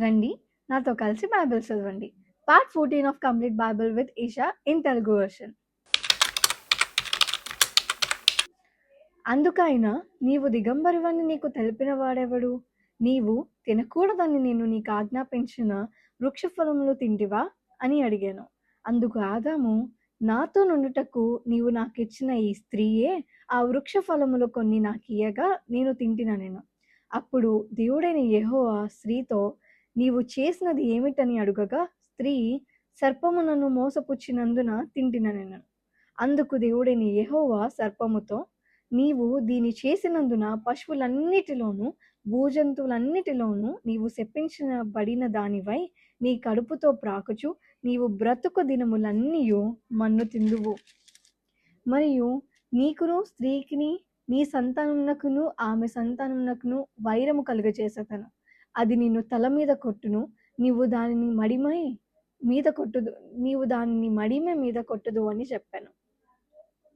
రండి నాతో కలిసి బైబిల్ చదవండి. Part 14 of complete Bible with Isha in Telugu version. అందుకైనా నీవు దిగంబరివని నీకు తెలిపిన వాడెవడు? నీవు తినకూడదని నేను నీకు ఆజ్ఞాపించిన వృక్షఫలములు తింటివా అని అడిగాను. అందుకు ఆదాము, నాతో నుండుటకు నీవు నాకిచ్చిన ఈ స్త్రీయే ఆ వృక్ష ఫలములు కొన్ని నాకియ్యగా నేను తింటిననెను. అప్పుడు దేవుడైన యెహోవా స్త్రీతో, నీవు చేసినది ఏమిటని అడుగగా, స్త్రీ, సర్పము నన్ను మోసపుచ్చినందున తింటిననెను. అందుకు దేవుడైన యెహోవా సర్పముతో, నీవు దీని చేసినందున పశువులన్నిటిలోనూ భూజంతువులన్నిటిలోనూ నీవు శపించబడిన దానివై నీ కడుపుతో ప్రాకుచు నీవు బ్రతుకు దినములన్నీయు మన్ను తిందువు. మరియు నీకును స్త్రీకిని నీ సంతానమునకును ఆమె సంతానమునకును వైరము కలుగజేసేదను. అది నిన్ను తల మీద కొట్టును, నీవు దానిని మడిమ మీద కొట్టుదు అని చెప్పాను.